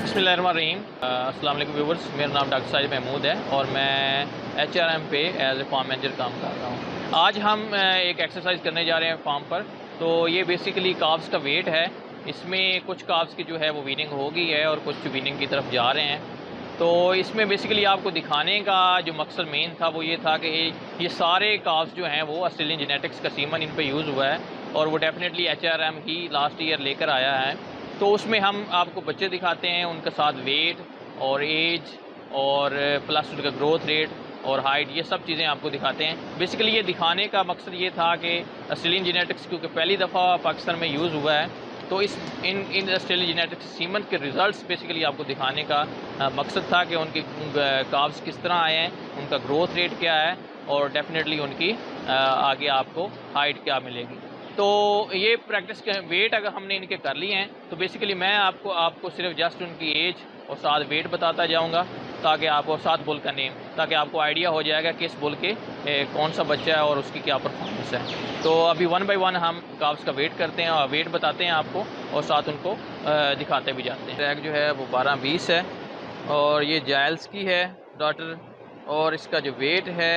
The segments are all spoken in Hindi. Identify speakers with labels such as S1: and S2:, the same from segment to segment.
S1: बिस्मिल्लाहिर्रहमानिर्रहीम। अस्सलाम वालेकुम व्यूवर्स, मेरा नाम डॉक्टर साजिद महमूद है और मैं एचआरएम पे एज ए फार्म मैनेजर काम कर रहा हूँ। आज हम एक एक्सरसाइज करने जा रहे हैं फार्म पर। तो ये बेसिकली काव्स का वेट है। इसमें कुछ काव्स की जो है वो वीनिंग हो गई है और कुछ वीनिंग की तरफ जा रहे हैं। तो इसमें बेसिकली आपको दिखाने का जो मकसद मेन था वो ये था कि ये सारे काव्स जो हैं वो ऑस्ट्रेलियन जेनेटिक्स का सीमन इन पे यूज़ हुआ है और वो डेफिनेटली एचआरएम ही लास्ट ईयर लेकर आया है। तो उसमें हम आपको बच्चे दिखाते हैं, उनके साथ वेट और एज और प्लस उनका ग्रोथ रेट और हाइट, ये सब चीज़ें आपको दिखाते हैं। बेसिकली ये दिखाने का मकसद ये था कि ऑस्ट्रेलियन जेनेटिक्स क्योंकि पहली दफ़ा पाकिस्तान में यूज़ हुआ है, तो इन ऑस्ट्रेलियन जेनेटिक्स सीमन के रिज़ल्ट्स बेसिकली आपको दिखाने का मकसद था कि उनके काव्स किस तरह आए हैं, उनका ग्रोथ रेट क्या है और डेफिनेटली उनकी आगे आपको हाइट क्या मिलेगी। तो ये प्रैक्टिस के वेट अगर हमने इनके कर लिए हैं तो बेसिकली मैं आपको सिर्फ जस्ट उनकी एज और साथ वेट बताता जाऊंगा ताकि आपको साथ बुल का नेम, ताकि आपको आइडिया हो जाएगा किस बुल के कौन सा बच्चा है और उसकी क्या परफॉर्मेंस है। तो अभी वन बाय वन हम काव्स का वेट करते हैं और वेट बताते हैं आपको और साथ उनको दिखाते भी जाते हैं। ट्रैक जो है वो 12-20 है और ये जायल्स की है डॉटर और इसका जो वेट है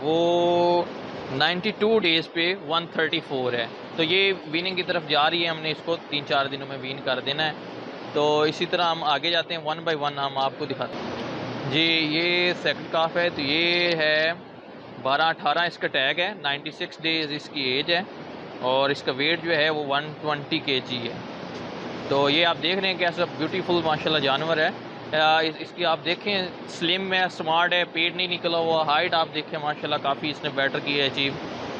S1: वो 92 डेज़ पे 134 है। तो ये विनिंग की तरफ जा रही है, हमने इसको 3-4 दिनों में विन कर देना है। तो इसी तरह हम आगे जाते हैं, वन बाय वन हम आपको दिखाते हैं। जी ये सेकंड काफ है, तो ये है 12-18 इसका टैग है, 96 डेज़ इसकी एज है और इसका वेट जो है वो 120 kg है। तो ये आप देख रहे हैं कैसा ब्यूटीफुल माशाल्लाह जानवर है। इसकी आप देखें स्लिम है, स्मार्ट है, पेट नहीं निकला हुआ, हाइट आप देखें माशाल्लाह काफ़ी इसने बेटर की है अचीव।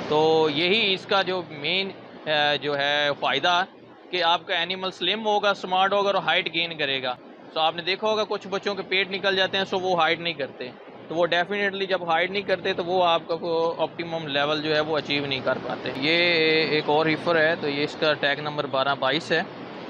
S1: तो यही इसका जो मेन जो है फ़ायदा कि आपका एनिमल स्लिम होगा, स्मार्ट होगा और हाइट गेन करेगा। तो आपने देखा होगा कुछ बच्चों के पेट निकल जाते हैं सो वो हाइट नहीं करते, तो वो डेफिनेटली जब हाइट नहीं करते तो वो आपका ऑप्टिमम लेवल जो है वो अचीव नहीं कर पाते। ये एक और हीफर है, तो ये इसका टैग नंबर 12-22 है।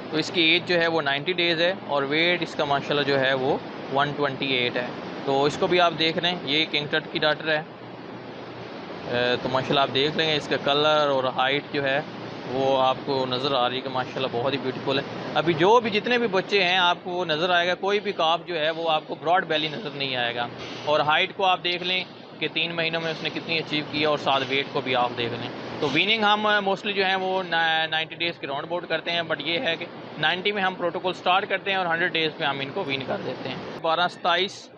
S1: तो इसकी एज जो है वो 90 डेज़ है और वेट इसका माशाल्लाह जो है वो 128 है। तो इसको भी आप देख लें, ये किंग टट की डॉटर है। तो माशाल्लाह आप देख लेंगे इसका कलर और हाइट जो है वो आपको नज़र आ रही है कि माशाल्लाह बहुत ही ब्यूटीफुल है। अभी जो भी जितने भी बच्चे हैं आपको वो नज़र आएगा, कोई भी काफ जो है वो आपको ब्रॉड बेली नज़र नहीं आएगा। और हाइट को आप देख लें कि 3 महीनों में उसने कितनी अचीव की है और साथ वेट को भी आप देख लें। तो विनिंग हम मोस्टली जो है वो 90 डेज़ के राउंड बोर्ड करते हैं, बट ये है कि 90 में हम प्रोटोकॉल स्टार्ट करते हैं और 100 डेज़ पे हम इनको विन कर देते हैं। 12-27,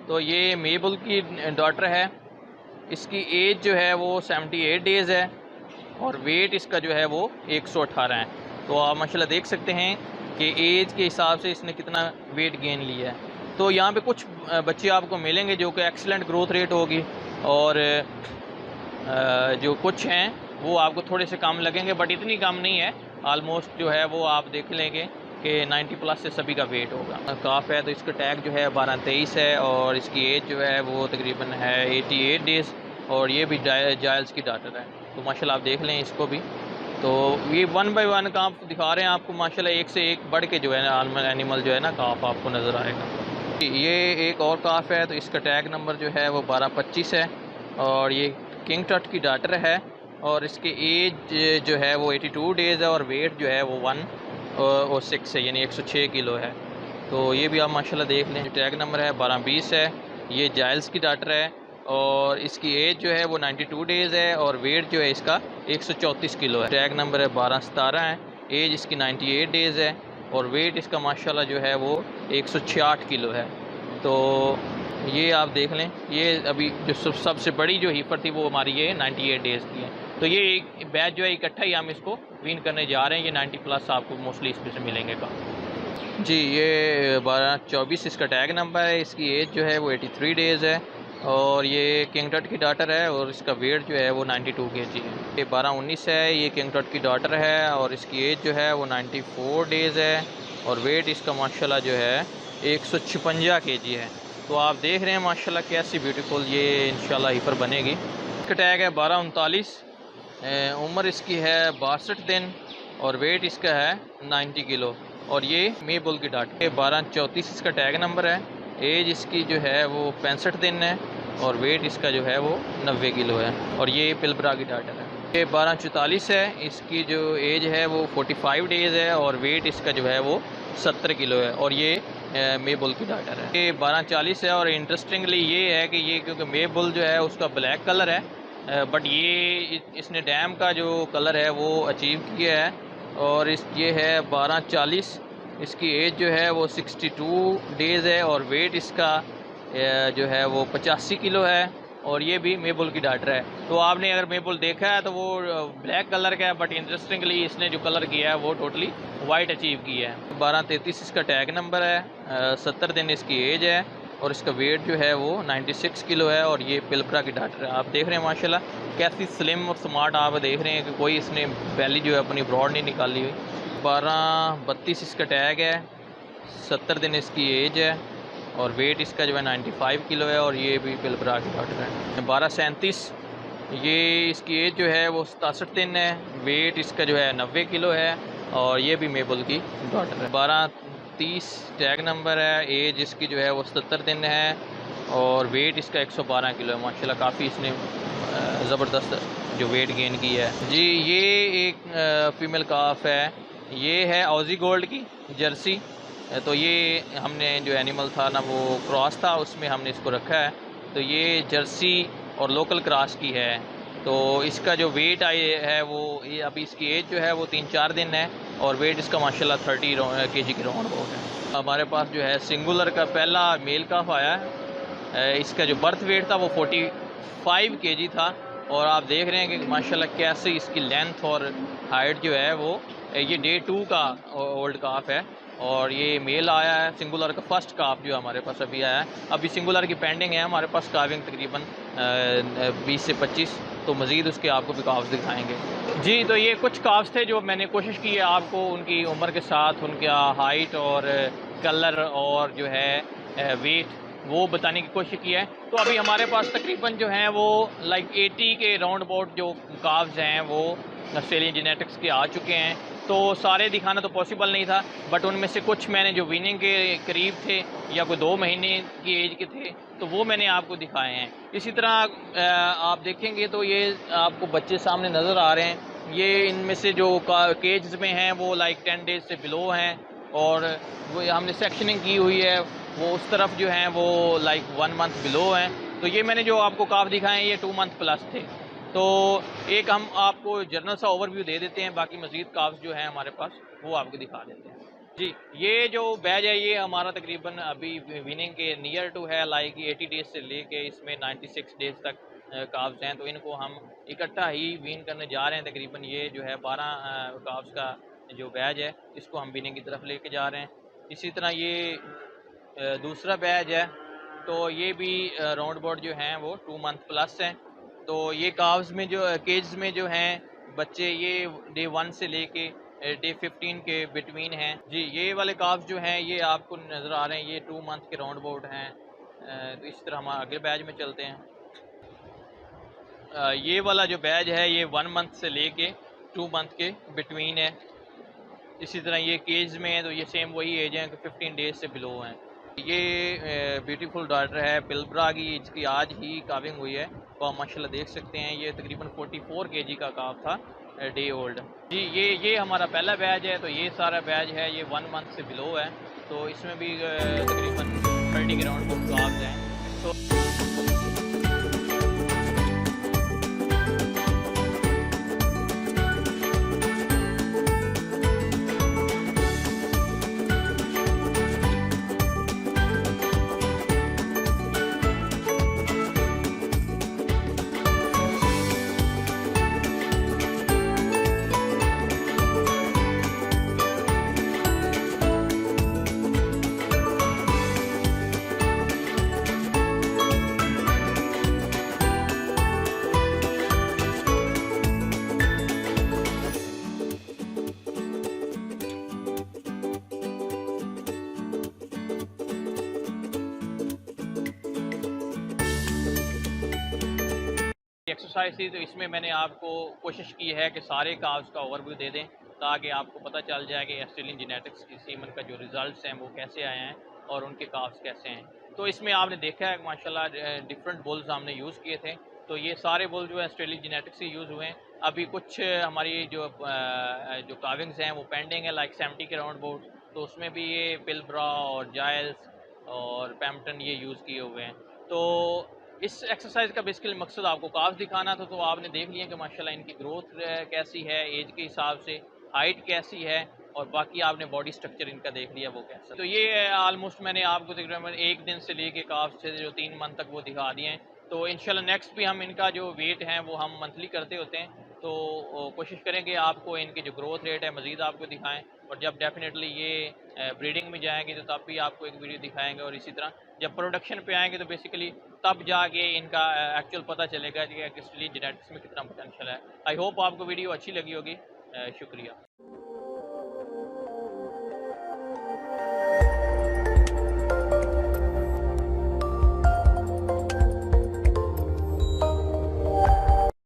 S1: तो ये मेबल की डॉटर है। इसकी एज जो है वो 78 डेज़ है और वेट इसका जो है वो 118 है। तो आप माशाल्लाह देख सकते हैं कि एज के हिसाब से इसने कितना वेट गेन लिया है। तो यहाँ पे कुछ बच्चे आपको मिलेंगे जो कि एक्सीलेंट ग्रोथ रेट होगी और जो कुछ हैं वो आपको थोड़े से कम लगेंगे, बट इतनी कम नहीं है। आलमोस्ट जो है वो आप देख लेंगे कि 90 प्लस से सभी का वेट होगा। काफ है तो इसका टैग जो है 12-23 है और इसकी एज जो है वो तकरीबन है 88 डेज़ और ये भी जायल्स की डॉटर है। तो माशाल्लाह आप देख लें इसको भी। तो ये वन बाय वन काफ दिखा रहे हैं आपको, माशाल्लाह एक से एक बढ़ के जो है ना एनिमल जो है ना काफ आपको नज़र आएगा। ये एक और काफ है, तो इसका टैग नंबर जो है वो 12-25 है और ये किंग टट की डॉटर है और इसकी एज जो है वो 82 डेज़ है और वेट जो है वो 106 है, यानी 106 किलो है। तो ये भी आप माशाल्लाह देख लें। टैग नंबर है 12-20 है। ये जायल्स की डॉटर है और इसकी एज जो है वो 92 डेज़ है और वेट जो है इसका 134 किलो है। टैग नंबर है 12-17 है। एज इसकी 98 डेज़ है और वेट इसका माशाल्लाह जो है वो 166 किलो है। तो ये आप देख लें, ये अभी जो सबसे बड़ी जो हीफर थी वो हमारी ये 98 डेज़ की है। तो ये एक बैच जो है इकट्ठा ही हम इसको विन करने जा रहे हैं। ये 90 प्लस आपको मोस्टली इसमें से मिलेंगे का। जी ये 12-24 इसका टैग नंबर है। इसकी एज जो है वो 83 डेज़ है और ये किंग टट की डॉटर है और इसका वेट जो है वो 92 kg है। ये 12-19 है। ये किंग टट की डॉटर है और इसकी एज जो है वो 94 डेज़ है और वेट इसका माशाल्लाह जो है 156 kg है। तो आप देख रहे हैं माशाल्लाह कैसी ब्यूटीफुल ये इंशाल्लाह हीफर बनेगी। इसका टैग है 12-39, उम्र इसकी है 62 दिन और वेट इसका है 90 किलो और ये मेबुल की डाट है। 12-34 इसका टैग नंबर है। एज इसकी जो है वो 65 दिन है और वेट इसका जो है वो 90 किलो है और ये पिलबरा की डाटर है। ये 1244 है, इसकी जो एज है वो 45 डेज़ है और वेट इसका जो है वो 70 किलो है और ये मेबुल की डाटर है। ये 1240 है और इंटरेस्टिंगली ये है कि ये क्योंकि मेबुल जो है उसका ब्लैक कलर है, बट ये इसने डैम का जो कलर है वो अचीव किया है और ये है 1240। इसकी एज जो है वो 62 डेज़ है और वेट इसका जो है वो 85 किलो है और ये भी मेबुल की डाटर है। तो आपने अगर मेबुल देखा है तो वो ब्लैक कलर का है, बट इंटरेस्टिंगली इसने जो कलर किया है वो टोटली वाइट अचीव किया है। 1233 इसका टैग नंबर है, 70 दिन इसकी एज है और इसका वेट जो है वो 96 किलो है और ये पिलपरा की डाटर है। आप देख रहे हैं माशाल्लाह कैसी स्लिम और स्मार्ट आप देख रहे हैं कि कोई इसने बैली जो है अपनी ब्रॉड नहीं निकाली हुई। 1232 इसका टैग है, 70 दिन इसकी एज है और वेट इसका जो है 95 किलो है और ये भी पिलपरा की डाटर है। 1237 ये इसकी एज जो है वो 67 दिन है, वेट इसका जो है 90 किलो है और ये भी मेबुल की डाटर है। 1230 टैग नंबर है, एज इसकी जो है वो 70 दिन है और वेट इसका 112 किलो है। माशाल्लाह काफ़ी इसने ज़बरदस्त जो वेट गेन किया है। जी ये एक फ़ीमेल काफ है, ये है ऑजी गोल्ड की जर्सी। तो ये हमने जो एनिमल था ना वो क्रॉस था, उसमें हमने इसको रखा है। तो ये जर्सी और लोकल क्रॉस की है। तो इसका जो वेट आई है वो ये अभी इसकी एज जो है वो 3-4 दिन है और वेट इसका माशाल्लाह 30 kg के राउंड अबाउट है। हमारे पास जो है सिंगुलर का पहला मेल काफ आया है, इसका जो बर्थ वेट था वो 45 kg था और आप देख रहे हैं कि माशाल्लाह कैसे इसकी लेंथ और हाइट जो है वो ये डे 2 का ओल्ड काफ है और ये मेल आया है सिंगुलर का फर्स्ट काफ जो हमारे पास अभी आया है। अभी सिंगुलर की पेंडिंग है हमारे पास काविंग तकरीबन 20 से 25, तो मज़ीद उसके आपको भी काफ्स दिखाएंगे। जी तो ये कुछ काफ्स थे जो मैंने कोशिश की है आपको उनकी उम्र के साथ उनका हाइट और कलर और जो है वेट वो बताने की कोशिश की है। तो अभी हमारे पास तकरीबन जो हैं वो लाइक 80 के राउंड अबाउट जो काव्स हैं वो ऑस्ट्रेलियन जेनेटिक्स के आ चुके हैं। तो सारे दिखाना तो पॉसिबल नहीं था, बट उनमें से कुछ मैंने जो विनिंग के करीब थे या कोई 2 महीने की एज के थे तो वो मैंने आपको दिखाए हैं। इसी तरह आप देखेंगे तो ये आपको बच्चे सामने नज़र आ रहे हैं। ये इनमें से जो केज में हैं वो लाइक 10 डेज से बिलो हैं और वो हमने सेक्शनिंग की हुई है, वो उस तरफ जो हैं वो लाइक 1 मंथ बिलो हैं। तो ये मैंने जो आपको काफ दिखाए हैं ये 2 मंथ प्लस थे। तो एक हम आपको जनरल सा ओवरव्यू दे देते हैं, बाकी मज़ीद काफ्स जो हैं हमारे पास वो आपको दिखा देते हैं। जी ये जो बैच है ये हमारा तकरीबन अभी विनिंग के नियर टू है, लाइक 80 डेज से लेके इसमें 96 डेज तक काफ्स हैं। तो इनको हम इकट्ठा ही विन करने जा रहे हैं। तकरीबन ये जो है 12 काफ्स का जो बैच है इसको हम विनिंग की तरफ लेके जा रहे हैं। इसी तरह ये दूसरा बैच है, तो ये भी राउंड अबाउट जो हैं वो 2 मंथ प्लस हैं। तो ये काव्स में जो केज में जो हैं बच्चे ये डे 1 से लेके डे 15 के बिटवीन हैं। जी ये वाले काव्स जो हैं ये आपको नज़र आ रहे हैं, ये 2 मंथ के राउंड अबाउट हैं। तो इस तरह हम अगले बैच में चलते हैं। ये वाला जो बैच है ये 1 मंथ से लेके 2 मंथ के बिटवीन है। इसी तरह ये केज में है तो ये सेम वही एज है कि 15 डेज से बिलो हैं। ये ब्यूटीफुल डाटर है पिलबरा की, इसकी आज ही काविंग हुई है तो आप माशाल्लाह देख सकते हैं। ये तकरीबन 44 kg का काफ था डे ओल्ड। जी ये हमारा पहला बैच है। तो ये सारा बैच है ये 1 मंथ से बिलो है। तो इसमें भी तकरीबन 30 के राउंड बुक काफ्स हैं। तो एक्सरसाइज थी तो इसमें मैंने आपको कोशिश की है कि सारे काव्स का ओवरव्यू दे दें ताकि आपको पता चल जाए कि ऑस्ट्रेलियन जेनेटिक्स की सीमन का जो रिज़ल्ट्स हैं वो कैसे आए हैं और उनके काव्स कैसे हैं। तो इसमें आपने देखा है माशाल्लाह डिफरेंट बुल्स हमने यूज़ किए थे। तो ये सारे बुल जो है ऑस्ट्रेलियन जेनेटिक्स से यूज़ हुए हैं। अभी कुछ हमारी जो काविंग्स हैं वो पेंडिंग है, लाइक 70 के राउंड अबाउट, तो उसमें भी ये पिलब्रा और जायल्स और पैम्पटन ये यूज़ किए हुए हैं। तो इस एक्सरसाइज का बेसिकली मकसद आपको काव्स दिखाना था, तो आपने देख लिया कि माशाल्लाह इनकी ग्रोथ कैसी है एज के हिसाब से, हाइट कैसी है, और बाकी आपने बॉडी स्ट्रक्चर इनका देख लिया वो कैसा। तो ये ऑलमोस्ट मैंने आपको तकरीबन एक दिन से लेके काव्स से जो 3 मंथ तक वो दिखा दिए हैं। तो इंशाल्लाह नेक्स्ट भी हम इनका जो वेट है वो हम मंथली करते होते हैं, तो कोशिश करेंगे आपको इनकी जो ग्रोथ रेट है मज़ीद आपको दिखाएं, और जब डेफिनेटली ये ब्रीडिंग में जाएंगे तो तब भी आपको एक वीडियो दिखाएंगे, और इसी तरह जब प्रोडक्शन पे आएंगे तो बेसिकली तब जाके इनका एक्चुअल पता चलेगा कि एक्चुअली जेनेटिक्स में कितना पोटेंशियल है। आई होप आपको वीडियो अच्छी लगी होगी। शुक्रिया।